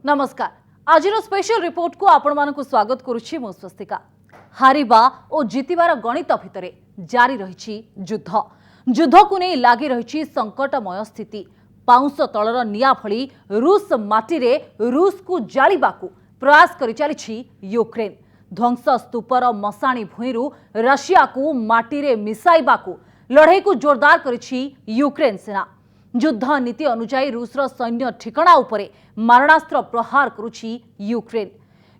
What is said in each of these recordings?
नमस्कार। आज special report को आपण मानक स्वागत करुछि मो स्वस्तिका। हारिबा और जितिबार गणित भितरे जारी रही युद्ध। युद्ध को नहीं लगी रही संकटमय स्थिति। पाउंस तलर निया भली रूस माटी रे रूस को जालिबाकू प्रयास करि चलिछि यूक्रेन। ध्वंस स्तूपर मशाणी भूईरु रशिया को माटी रे मिसाइबाकू लड़ाई को जोरदार करिछि यूक्रेन सेना। युद्ध नीति अनुसार रूसर सैन्य ठिकाना उपरे मारणास्त्र प्रहार करुछि यूक्रेन।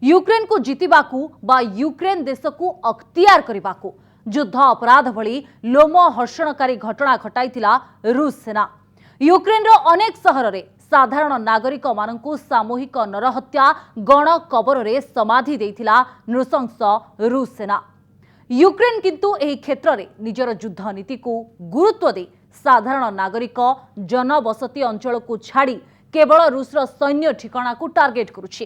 यूक्रेन को जितिबाकू बा यूक्रेन देश को अख्तियार करबाकू युद्ध अपराध भली लोमहर्षणकारी घटना घटाइथिला रूस सेना। यूक्रेन रो अनेक सहर रे साधारण नागरिक मानकू सामूहिक नरहत्या गण कबर रे समाधि देइथिला नृशंस रूस सेना। यूक्रेन किंतु एही क्षेत्र रे निजर युद्ध नीति को गुरुत्व दे साधारण नागरिक जनबसती अंचल को छाड़ी केवल रूसर सैन्य ठिकाना को टार्गेट करुछि।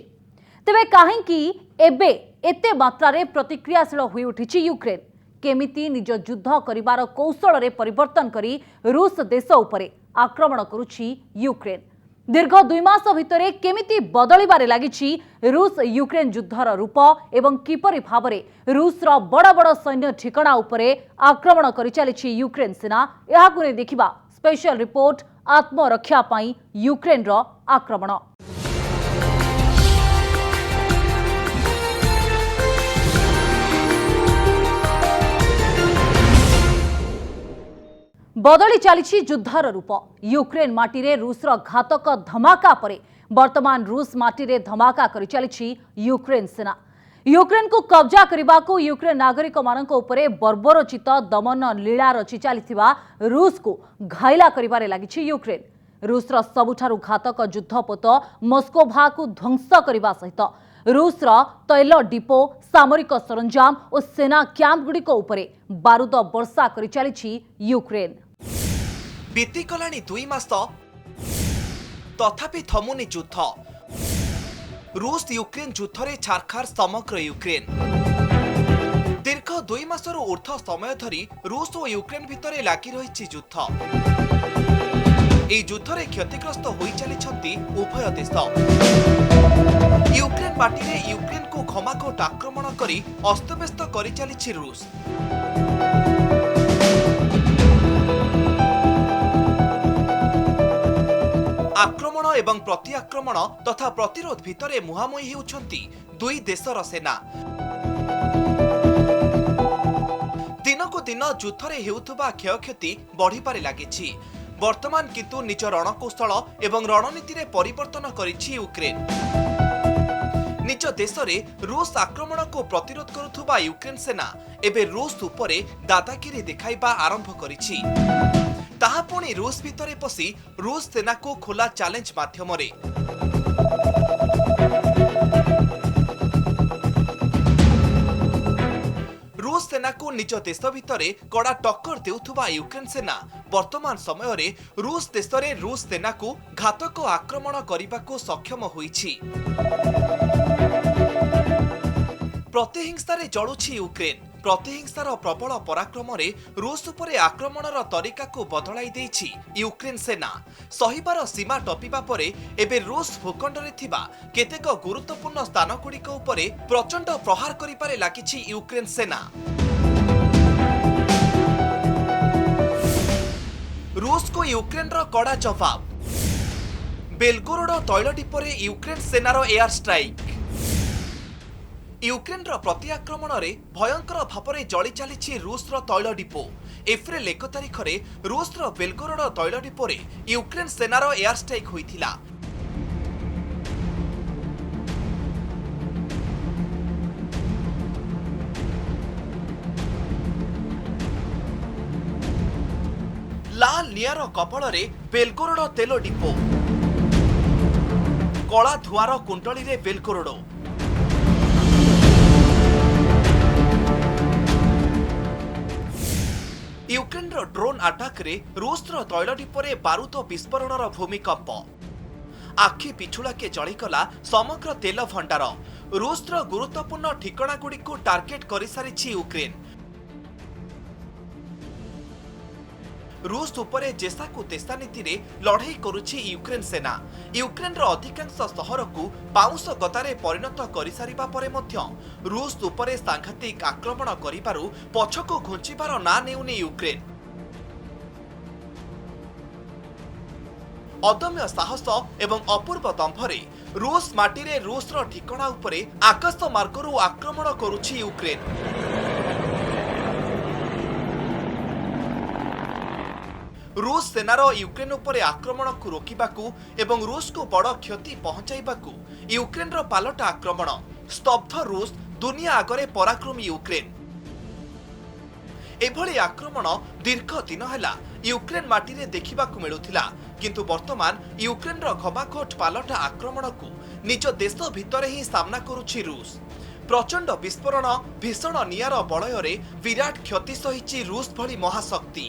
तेबे काहेकि एबे एते मात्रा रे प्रतिक्रियाशील होई उठिछि यूक्रेन? केमिति निज युद्ध करिबार कौशल रे परिवर्तन करी रूस देश उपरे आक्रमण करुछि यूक्रेन? दीर्घ 2 मास भितरे केमिति बदलिबारे लागिछि रूस यूक्रेन युद्धर रूप एवं किपरि भावरे रूसर बड़ बड़ सैन्य ठिकाना उपरे आक्रमण करि चलिछि यूक्रेन सेना? एहाकु नै देखिबा स्पेशल रिपोर्ट आत्मरक्षा पई यूक्रेन रो आक्रमण। बदली चली युद्धर रूप। यूक्रेन माटी रे रूसर घातक धमाका परे वर्तमान रूस माटी रे धमाका करि चली यूक्रेन सेना। यूक्रेन को कब्जा करने को यूक्रेन नागरिक मानक उपरे बर्बरचित दमन लीला रचि चलिथिबा रूस को घायला करिबारे लागिछि यूक्रेन। रूसर सबुठारु घातक युद्धपोत मस्कोभा को ध्वंस करने सहित रूसर तैल डिपो सामरिक सरंजाम और सेना कैंप गुड़िक उपरे बारूद वर्षा करि चलिछि यूक्रेन। बीतीगलानी 2 मास तथापि थमुनी युद्ध। रूस यूक्रेन युद्धरे छारखार समग्र यूक्रेन। दीर्घ 2 मासरू ऊर्ध्व समय धरी रूस और यूक्रेन भितरे लागी रही युद्ध। এই যুদ্ধরে ক্ষতিগ্রস্ত হয়ে চালিছন্তি উভয় দেশ। यूक्रेन माटी रे यूक्रेन को घमाघोट आक्रमण करी अस्तव्यस्त करि चलिछि रूस। आक्रमण एवं प्रति आक्रमण तथा प्रतिरोध भितरे मुहांमुही हेउछंती दुई देशर सेना। दिनकु दिन युद्धरे हेउथुबा क्षयक्षति बढ़िबारे लागिछि। वर्तमान किंतु निज रणकौशल एवं रणनीति रे परिवर्तन करिछि यूक्रेन। निज देश रे रूस आक्रमण को प्रतिरोध करुथुबा यूक्रेन सेना एबे रूस उपरे दादागिरी देखाइबा आरंभ करिछि। ताहा पुणी रूस भितरे पसी रूस सेना को खोला चैलेंज माध्यम रे। रूस सेना को निज देश भितरे कड़ा टक्कर देउथुबा यूक्रेन सेना वर्तमान समय रे रूस देश रे रूस सेना को घातक आक्रमण करिबाको सक्षम होईछि। प्रतिहिंसारे जळुछि यूक्रेन। प्रतिहिंसार प्रबल पराक्रम रे रूस उपरे आक्रमणर तरीका को बदलाई देइछि यूक्रेन सेना। सहिबार सीमा टपिबा परे एबे रूस भूखंड रे थिबा केतेक गुरुत्वपूर्ण स्थान गुड़िक उपरे प्रचंड प्रहार करिपारे लागिछि यूक्रेन सेना। रूस को यूक्रेन रो कड़ा जवाब। बेलगोरोड तैल डिपोरे यूक्रेन सेनार एयर स्ट्राइक। यूक्रेन रो प्रति आक्रमण रे भयंकर भावरे जली चली रूसर तैल डिपो। एप्रिल 1 तारिख रे रूसर बेलगोरोड तैल डिपोरे यूक्रेन सेनार एयर स्ट्राइक होइथिला। लाल नियर कपल रे बेलगोरोड तेल डिपो। कला धुआर कुंडली रे बेलगोरोड। यूक्रेन रो ड्रोन अटैक रे रूसर तैल डिपोरे बारूद विस्फोरणर भूमिकंप। आखि पिछुड़ाके जलिगला समग्र तेल भंडार। रूसर गुरुत्वपूर्ण ठिकाना गुड़िक टार्गेट कर सारी यूक्रेन। रूस उपरे जेसाकु तेसा नीति रे लड़ाई करुछि यूक्रेन सेना। यूक्रेन रो अधिकांश सहर को पाउंस गतारे परिणत करि सारिबा परे मध्य रूस उपरे सांघातिक आक्रमण करिबारु पछको घुंचिबार ना नेउनी यूक्रेन। अदम्य साहस एवं अपूर्व दंभरे रूस माटी रे रूस रो ठिकाना उपरे आकाश मार्गरू आक्रमण करुछि यूक्रेन। रूस सेनार यूक्रेन उपरे आक्रमण को रोकिबाकू एवं रूस को बड़ क्षति पहुंचाइबाकू यूक्रेन रो पालट आक्रमण। स्तब्ध रूस दुनिया आगरे पराक्रमी यूक्रेन। एभली आक्रमण दीर्घ दिन हैला यूक्रेन माटी रे देखिबाकू मिलुथिला, किंतु वर्तमान यूक्रेन रो घमाघोट पालट आक्रमण को निज देश भितरे ही सामना करुछि रूस। प्रचंड विस्फोरण भीषण नियार बलୟରେ विराट क्षति सहिछि रूस भली महाशक्ति।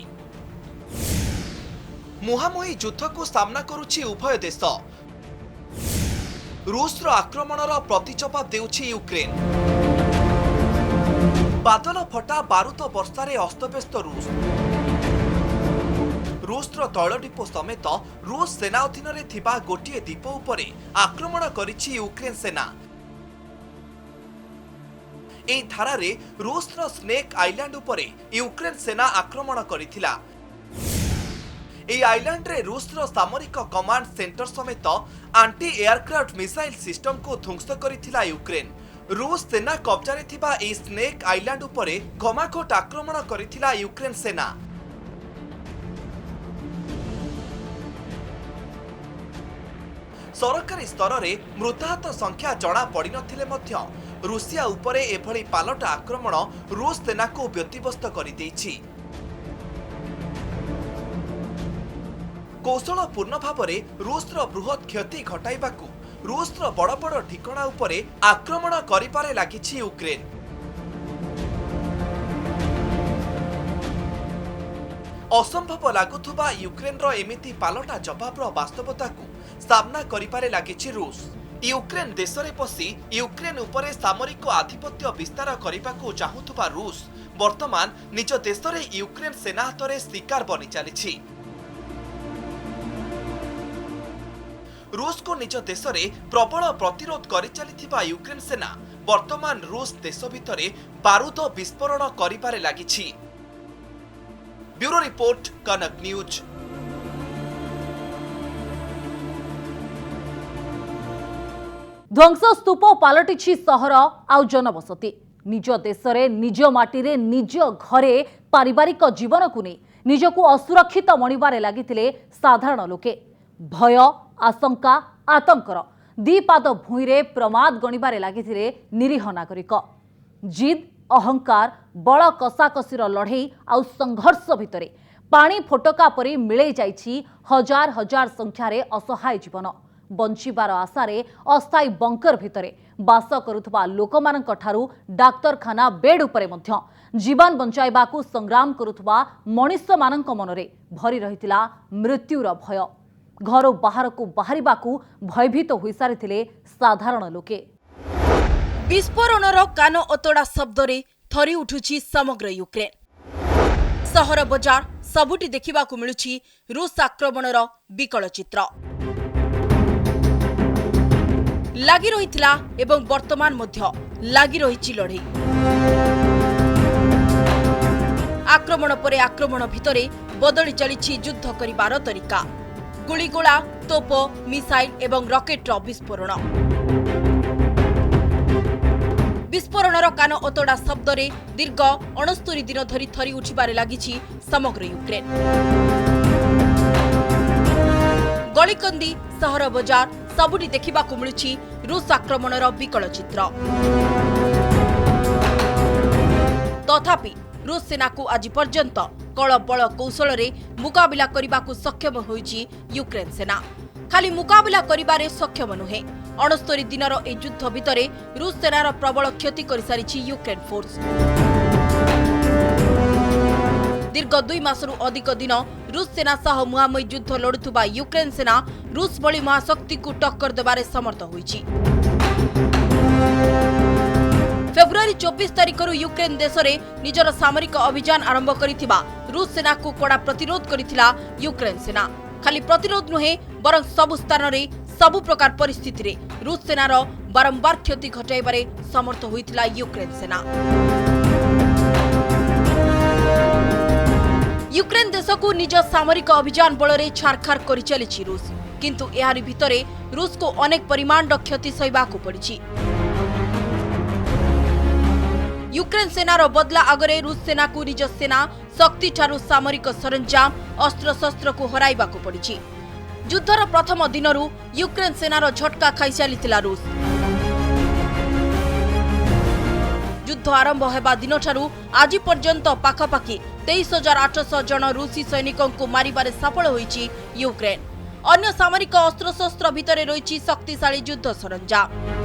मुहांमुही युद्ध को सामना करुछि उभय देश। रूस रो आक्रमणर प्रतिजवाब देउछि यूक्रेन। बादल फटा बारूद वर्षारे अस्तव्यस्त रूस। रूस रो तैल डिपो समेत रूस सेना अधीन रे थिबा गोटिए द्वीप उपरे आक्रमण करिछि यूक्रेन सेना। एई धारारे रूस रो स्नेक आइलैंड उपरे यूक्रेन सेना आक्रमण करिथिला। এই आइलैंड रे रूस रो सामरिक कमांड सेंटर समेत आंटी एयरक्राफ्ट मिसाइल सिस्टम को ध्वंस करिथिला यूक्रेन। रूस सेना कब्जा रे थिबा ए स्नेक आइलैंड उपरे घमाघोट आक्रमण करिथिला यूक्रेन सेना। सरकारी स्तर रे मृताहत संख्या जणा पड़ी नथिले मध्य रूसिया उपरे एभली पालट आक्रमण रूस सेना को व्यतिव्यस्त करि दैछि। कौशलपूर्ण भाव रूस रो बृहत क्षति घटाइबाकू रूस रो बड़ बड़ ठिकाना उपरे आक्रमण करिबारे लागिछि यूक्रेन। असंभव लागुथुबा यूक्रेन रो एमिति पालटा जवाब रो वास्तवता को सामना करिबारे लागिछि रूस। यूक्रेन देश रे पसी यूक्रेन उपरे सामरिक आधिपत्य विस्तार करिबाकू चाहुथुबा रूस वर्तमान निज देश रे यूक्रेन सेना हातरे शिकार बनि चलिछि। रूस को निज देश में प्रबल प्रतिरोध करि चलिथिबा यूक्रेन सेना वर्तमान रूस देश भितरे बारूद विस्फोरण करिबारे लागिछि। ब्यूरो रिपोर्ट, कनक न्यूज। ध्वंस स्तूप पालटिछि सहर आउ जनबसती। निज देश रे निज माटी रे निज घरे पारिवारिक जीवन को नहीं निजको असुरक्षित मणिबारे लागिथिले साधारण लोके। भय आशंका आतंकर दीपाद भूईरे प्रमाद गणिबारे लागिथिले निरीह नागरिक। जिद अहंकार बल कसाकसीर लड़ई आउ संघर्ष भितरे पानी फोटका परी मिले जाइछि हजार हजार संख्यारे असहाय जीवन। बंचिबार आशारे अस्थायी बंकर भितरे बास करुथबा लोकमानक ठारू डाक्तरखाना बेड उपरे मध्य जीवन बंचाइबाकू संग्राम करुथबा मनुष्य मानक मनरे भरी रहितिला मृत्युर भय। घर बाहर को बाहरिबाकू भयभीत होई सारिथिले साधारण लोके। विस्फोरणर कान अतोड़ा शब्दरे थरी उठुछि समग्र यूक्रेन। सहर बजार सबुटी देखिबाकू मिलुछि रूस आक्रमणर विकल चित्र। लागि रहिथिला एवं वर्तमान मध्य लागि रहिछि लड़ई। आक्रमण परे आक्रमण भितरे बदली चलिछि युद्ध करिबार तरीका। गुलिगोला, तोप, मिसाइल एवं रॉकेटर विस्फोरण। विस्फोरणर कान अतोड़ा शब्दरे दीर्घ 69 दिन धरी थरी उठिबारे लागिछि समग्र यूक्रेन। गलिकंदी सहर बजार सबुटी देखिबाकू मिलुछि रूस आक्रमणर विकल चित्र। तथापि रूस सेना को आज पर्यंत कल बल कौशल रे मुकाबिला करने सक्षम होइछि यूक्रेन सेना। खाली मुकाबिला करिबारे सक्षम नुहे, 69 दिनर ए युद्ध भितरे रूस सेनार प्रबल क्षति कर सारिछि यूक्रेन फोर्स। दीर्घ 2 मासरू अधिक दिन रूस सेना सह मुहांमुही युद्ध लड़ुथुबा यूक्रेन सेना रूस भली महाशक्ति को टक्कर देबारे समर्थ होइछि। फेब्रुआरी 24 तारिख यूक्रेन देश में निजर सामरिक अभियान आरंभ करिथिबा रूस सेना को कड़ा प्रतिरोध करिथिला यूक्रेन सेना। खाली प्रतिरोध नुहे बरं सबु स्थान रे सबु प्रकार परिस्थिति रे रूस सेनार बारंबार क्षति घटाइबारे समर्थ होइथिला यूक्रेन सेना। यूक्रेन देश को निज सामरिक अभियान बल में छारखार कर चली रूस, किंतु यारी भितरे रूस को अनेक परिमाण क्षति सहिबाकु पड़िछि। यूक्रेन सेनार बदला आगरे रूस सेना को निज सेना शक्ति ठारू सामरिक सरंजाम अस्त्र शस्त्र को हराइबाकु पड़िछि। युद्धर प्रथम दिनरू यूक्रेन सेनार झटका खाई चलीथिला रूस। युद्ध आरंभ हेबा दिन ठारू आज पर्यंत पाखापाखि 23,800 जन रूसी सैनिकों को मारिबारे सफल होइछि यूक्रेन। अन्य सामरिक अस्त्र शस्त्र भितरे रहिछि शक्तिशाली युद्ध सरंजाम।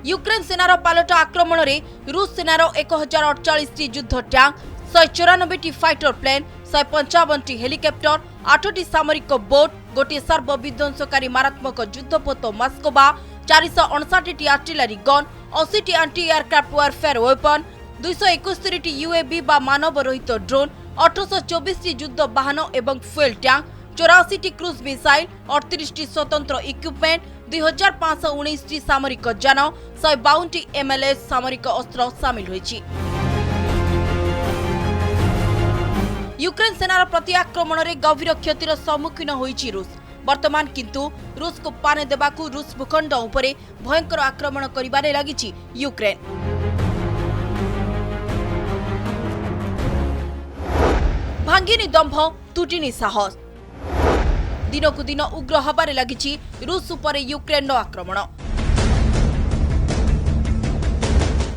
यूक्रेन सेनार पालट आक्रमण रे रूस सेनार 1048 युद्ध टैंक, 194 फाइटर प्लेन, 155 हेलिकॉप्टर, 8 सामरिक बोट, गोटे सर्वविध्वंसकारी मारात्मक युद्धपोत मस्कोवा, 459 artillery gun, 80 anti aircraft warfare weapon, 271 UAV बा मानव रहित ड्रोन, 824 युद्ध वाहन एवं फ्यूल टैंक, 84 क्रूज मिसाइल, 38 स्वतंत्र इक्विपमेंट, 2519 सामरिक जान, 152 MLS सामरिक अस्त्र सामिल होइछि। यूक्रेन सेनार प्रति आक्रमण रे गंभीर क्षतिर सम्मुखीन होइछि रूस। वर्तमान किंतु रूस को पाने देबाकू रूस भूखंड उपरे भयंकर आक्रमण करिबारे लागिछि यूक्रेन। भांगिनी दंभ तुटिनी साहस। दिनकू दिन उग्र हबारे लागिछि रूस उपरे यूक्रेन आक्रमण।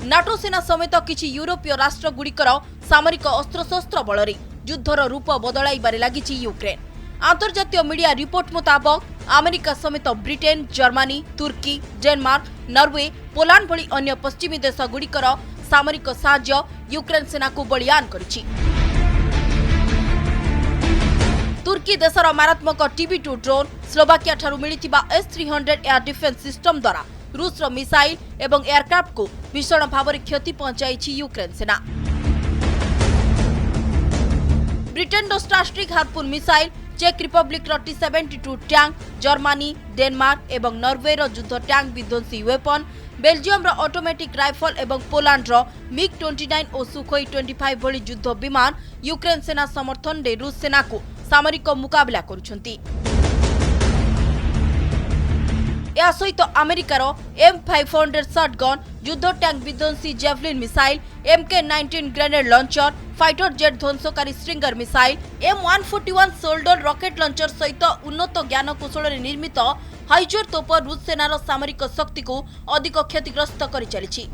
नाटो सेना समेत किछि यूरोपीय राष्ट्र गुड़िकर सामरिक अस्त्रशस्त्र बल युद्धर रूप बदलाइबारे लागिछि यूक्रेन। अंतर्जातीय मीडिया रिपोर्ट मुताबक अमेरिका समेत ब्रिटेन, जर्मनी, तुर्की, डेनमार्क, नॉर्वे, पोलैंड भली अन्य पश्चिमी देश गुड़िकर सामरिक साहाय्य यूक्रेन सेना को बलियान करिछि। तुर्की देशर मारात्मक TB2 ड्रोन, स्लोवाकिया ठारू मिलिथिबा S-300 एयर डिफेंस सिस्टम द्वारा रूसर मिसाइल एवं एयरक्राफ्ट को भीषण भाव क्षति पहुंचाई यूक्रेन सेना। ब्रिटेन स्टारस्ट्रिक हार्पून मिसाइल, चेक Republic T-72 tank, Germany, Denmark एवं नॉर्वे युद्ध टैंक विध्वंसी वेपन, बेल्जियम ऑटोमेटिक राइफल एवं पोलैंड MiG-29 और सुखोई 25 भली युद्ध विमान यूक्रेन सेना समर्थन रे रूस सेना को सामरिक मुकाबला करुछंती। या सहित अमेरिकार M500 शॉटगन, युद्ध टैंक विध्वंसी Javelin missile, MK-19 grenade launcher, fighter jet ध्वंसकारी Stinger missile, M141 shoulder rocket launcher सहित उन्नत ज्ञान कौशल निर्मित हाइजर तोप रूस सेनार सामरिक शक्ति को अधिक क्षतिग्रस्त कर चली।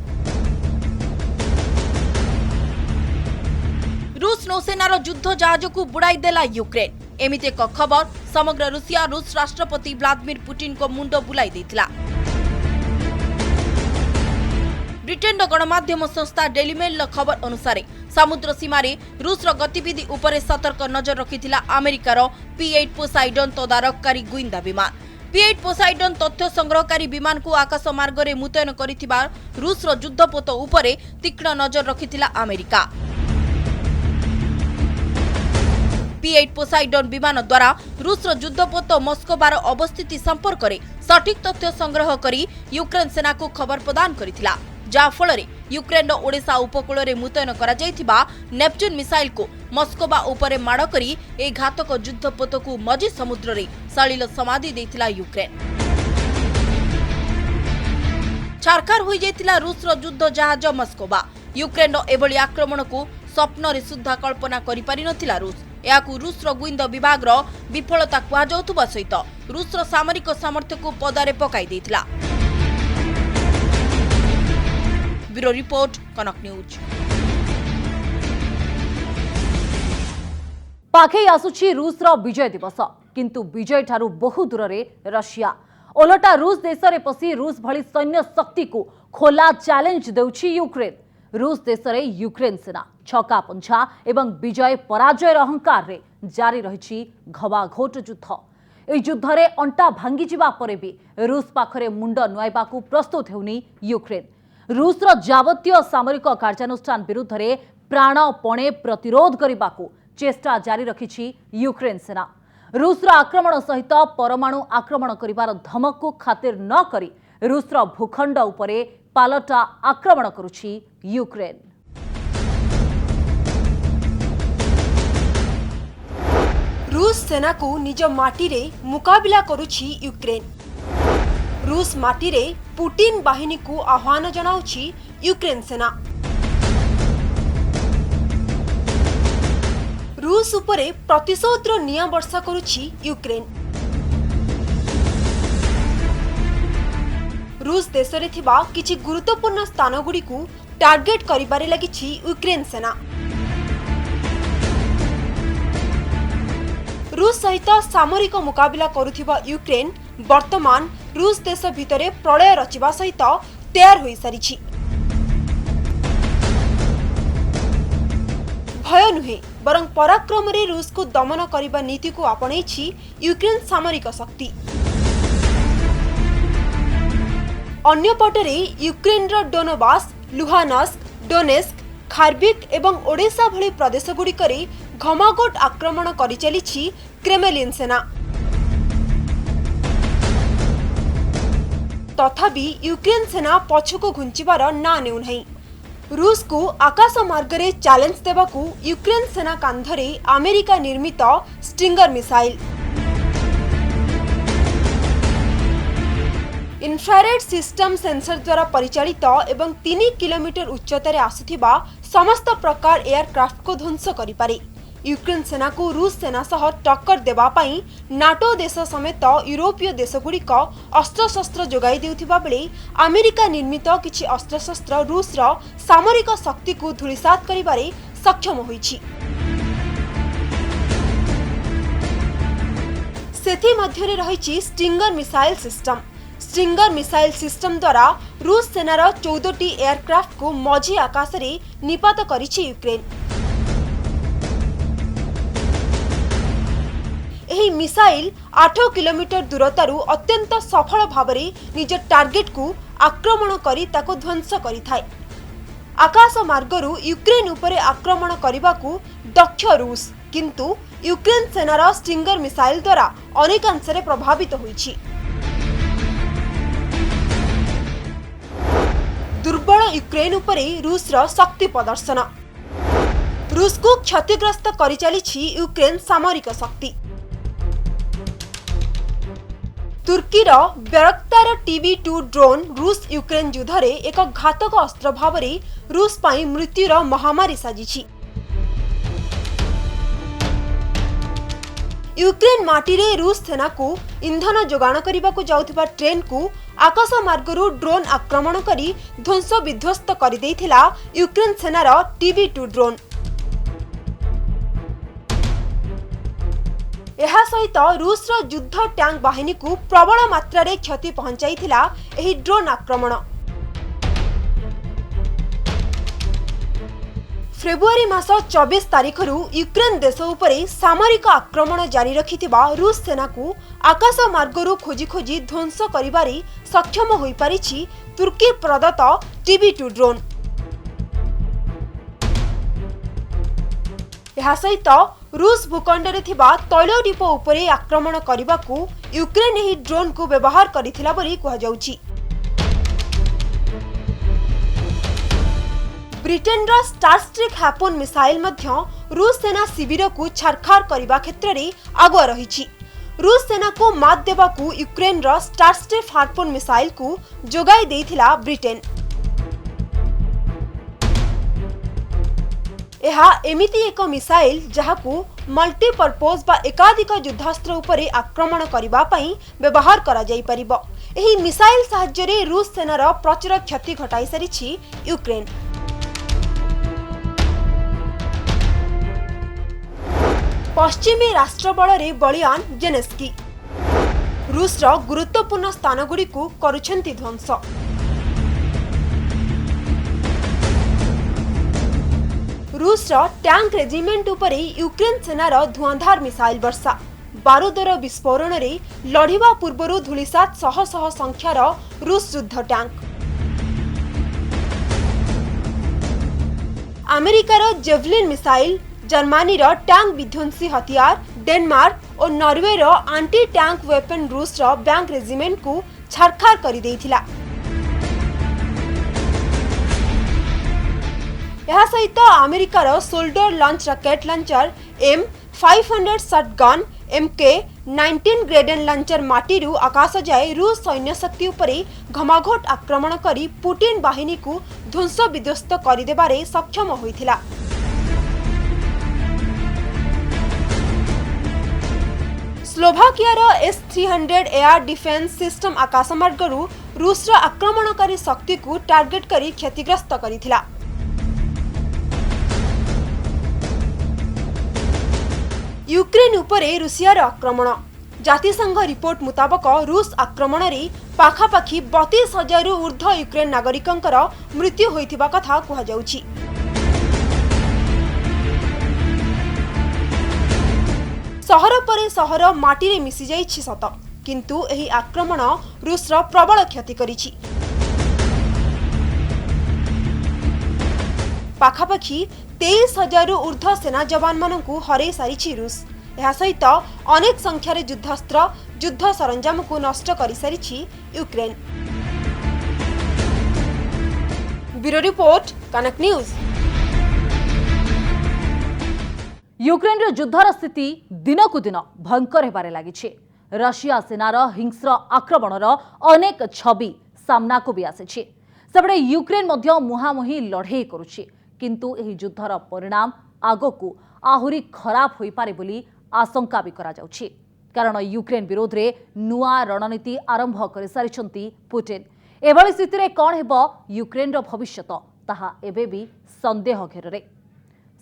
रूस नौसेनार युद्ध जहाज को बुड़ाई देला यूक्रेन। एमिति एक खबर समग्र रूसिया रूस राष्ट्रपति व्लादिमीर पुतिन को मुंड बुलाई देथिला। ब्रिटेन गणमाध्यम संस्था डेली मेल खबर अनुसार समुद्र सीमारे रूसर गतिविधि उपरे सतर्क नजर रखिथिला अमेरिकार P-8 पोसाइडन तदारककारी गुइंदा विमान। P-8 पोसाइडन तथ्य संग्रहकारी विमान को आकाश मार्ग में मुतयन करिथिबा रूसर युद्धपोत उपरे तीक्ष्ण नजर रखिथिला अमेरिका। P-8 पोसाइडन विमान द्वारा रूसर युद्धपोत मस्कोबार अवस्थिति संपर्क में सठिक तथ्य संग्रह करी यूक्रेन सेना को खबर प्रदान करिथिला, जा फल यूक्रेन ओडिशा उपकूल में मुतयन करा जायथिबा नेपच्यून मिसाइल को मस्कोबा उपरे माड़ करी ए घातक युद्धपोत को मझी समुद्र रे सालिल समाधि देथिला यूक्रेन। छारखार होई जायथिला रूसर युद्ध जहाज मस्कोबा। यूक्रेन एभली आक्रमण को स्वप्न रे सुद्धा कल्पना करि पारि नथिला रूस। याकू रूसर गुइंदा विभाग विफलता कुहाଯାଉଥିବା सहित रूसर सामरिक सामर्थ्य को पदारे पकाई देथिला। ब्यूरो रिपोर्ट, कनक न्यूज। पाखे आसुछि रूसर विजय दिवस, किंतु विजय ठारू बहु दूर रे रशिया। ओलटा रूस देश रे पसी रूस भली सैन्य शक्ति को खोला चैलेंज देउछि यूक्रेन। रूस देश रे यूक्रेन सेना छका पंछा एवं विजय पराजय अहंकार रे जारी रही घमाघोट युद्ध। এই যুদ্ধরে अंटा भांगी जिबा परे भी रूस पाखरे मुंड नुआइबाकू प्रस्तुत हेउनी यूक्रेन। रूसर जावतीय सामरिक कार्यानुष्ठान विरुद्ध रे प्राणपणे प्रतिरोध करने चेष्टा जारी रखिछि यूक्रेन सेना। रूसर आक्रमण सहित परमाणु आक्रमण करिवार धमक को खातिर न करी रूसर भूखंड उपरे पालटा आक्रमण करुछि यूक्रेन। रूस सेना को निज माटी रे मुकाबिला करुछि यूक्रेन। रूस माटी रे पुतिन बाहिनी को आह्वान जनाउछि यूक्रेन सेना। रूस उपरे प्रतिशोधर निया वर्षा करुछि यूक्रेन। रूस देश रे थिबा किछि गुरुत्वपूर्ण स्थान गुडी को टार्गेट करिबारे लागिछि यूक्रेन सेना। रूस सहित सामरिक मुकाबिला करुथिबा यूक्रेन वर्तमान रूस देश भितरे प्रलय रचिबा सहित तैयार होई सारिछि। भय नुहे बरं पराक्रम रे रूस को दमन करिबा नीति को आपणैछि यूक्रेन सामरिक शक्ति। अन्य पटरे यूक्रेन रो डोनबास, लुहानस्क, डोनेस्क, खार्बिक एवं ओडेसा भली प्रदेश गुड़िकरे घमाघोट आक्रमण करि चलिछि क्रेमलिन सेना। तथापि यूक्रेन सेना पछको घुंचिबार ना नेउ नाही। रूस को आकाश मार्ग रे चैलेंज देबाकू यूक्रेन सेना कांधरे अमेरिका निर्मित stinger missile, infrared system sensor द्वारा परिचालित एवं 3 किलोमीटर उच्चतार आसुथिबा समस्त प्रकार एयरक्राफ्ट को ध्वंस करि पारे। यूक्रेन सेना को रूस सेना सह टक्कर देबा पई नाटो देश समेत यूरोपीय देशगुड़िक अस्त्रशस्त्र जोगाई देउथिबा बेले अमेरिका निर्मित किछि अस्त्रशस्त्र रूसर सामरिक शक्ति को धूलिसात करिबारे सक्षम होइछि। सेथि मध्यरे रहिछि Stinger missile system. Stinger missile system द्वारा रूस सेनार 14टी एयरक्राफ्ट को मझी आकाश रे निपात करिछि यूक्रेन। एही मिसाइल 8 किलोमीटर दूरतारू अत्यंत सफल भावरे निज टार्गेट को आक्रमण करी ताको ध्वंस करिथाय। आकाश मार्गरू यूक्रेन उपरे आक्रमण करिबाकू दक्ष रूस किंतु यूक्रेन सेनार स्टिंगर मिसाइल द्वारा अनेकांशरे प्रभावित होइछि। दुर्बल यूक्रेन उपरे रूसर शक्ति प्रदर्शन। रूस को क्षतिग्रस्त करि चलिछि यूक्रेन सामरिक शक्ति। तुर्कीर बैरक्तार TB2 ड्रोन रूस यूक्रेन युद्ध रे एक घातक अस्त्र भावरे रूस पाई मृत्युर महामारी साजिछि। यूक्रेन माटी रे रूस सेना को इंधन जोगाण करिबाकू जाउथिबा ट्रेन को आकाश मार्गरू ड्रोन आक्रमण करी ध्वंस विध्वस्त करि देइथिला यूक्रेन सेनार TB2 ड्रोन। एहा सहित रूसर युद्ध टैंक बाहिनी को प्रबल मात्रा रे क्षति पहुंचाइथिला एही ड्रोन आक्रमण। फेब्रुआरी मास 24 तारिखरू यूक्रेन देश उपरे सामरिक आक्रमण जारी रखिथिबा रूस सेना को आकाश मार्गरू खोजी खोजी ध्वंस करिबारे सक्षम होई पारिछि तुर्की प्रदत्त TB2 ड्रोन। एहा सहित रूस भूखंड रे थिबा तैल डिपो उपरे आक्रमण करिबाकू यूक्रेन एही ड्रोन को व्यवहार करिथिला बोली कुहा जाउछि। ब्रिटेन रा स्टारस्ट्रिक हैपोन मिसाइल मध्य रूस सेना शिविर को छारखार करिबा क्षेत्र रे आगुआ रहिछि। रूस सेना को मात देबाकू यूक्रेन रा स्टारस्ट्रिक हैपोन मिसाइल को जोगाई देइथिला ब्रिटेन। एहा एमिति एक मिसाइल जहाकू मल्टीपर्पज बा एकाधिक युद्धास्त्र उपरे आक्रमण करिबा पई व्यवहार करा जाई परिबो। एही मिसाइल सहाय्य रे रूस सेनार प्रचुर क्षति घटाई सारिछि यूक्रेन। पश्चिमी राष्ट्रबल रे बलियान जेलेंस्की रूसर गुरुत्वपूर्ण स्थान गुडी को करुछंती ध्वंस। रूसर टैंक रेजिमेंट उपरे यूक्रेन सेनार धुआंधार मिसाइल वर्षा। बारूदर विस्फोरण रे लढ़िबा पूर्वरु धूलिसात शह शह संख्यार रूस युद्ध टैंक। अमेरिकार जेवलिन मिसाइल, जर्मनी टैंक विध्वंसी हथियार, डेनमार्क और नॉर्वे आंटी टैंक वेपन रूस बैंक रेजिमेंट को छारखार कर देइथिला। यह सहित अमेरिकार shoulder launch rocket launcher M500 shotgun, MK-19 grenade launcher माटीरू आकाश जाए रूस सैन्य शक्ति उपरे घमाघोट आक्रमण करी पुतिन बाहिनी को ध्वंस विध्वस्त करदेबारे सक्षम होइथिला। स्लोभाकियार S-300 एयर डिफेंस सिस्टम आकाशमार्गरू रूसर आक्रमणकारी शक्ति को टार्गेट करी क्षतिग्रस्त करिथिला। यूक्रेन उपरे रूसियार आक्रमण। जातिसंघ रिपोर्ट मुताबक रूस आक्रमण रे पाखापाखी 32,000 ऊर्ध्व यूक्रेन नागरिकंकर मृत्यु होइथिबा कथा कुहा जाउछि। सहर परे सहर माटी रे मिसी जाइछि सत, किंतु एही आक्रमण रूसर प्रबल क्षति करिछि। पाखापाखी 23,000 ऊर्ध्व सेना जवान मानकु हरै सारिछि रूस। यह सहित अनेक संख्यार युद्धास्त्र, युद्ध सरंजाम को नष्ट कर सारिछि यूक्रेन। ब्यूरो रिपोर्ट, कनक न्यूज। यूक्रेन रो युद्धर स्थिति दिनकु दिन भयंकर हेबारे लागिछि। रशिया सेनार हिंस्र आक्रमणर अनेक छवि सामना को भी आसिछि। सेबडे यूक्रेन मध्य मुहामुही लड़ाई करुछि, किंतु एही युद्धर परिणाम आगकू आहुरी खराब होई पारे बोली आशंका भी करा जाउछि। कारण यूक्रेन विरोध रे नुआ रणनीति आरंभ कर सारिछंती पुतिन। एभली स्थिति रे कोन हेबो यूक्रेन रो भविष्यत ताहा एबे भी संदेह घेରରେ।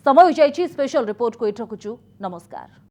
समय हो जाइछि स्पेशल रिपोर्ट को एठ रखुछु। नमस्कार।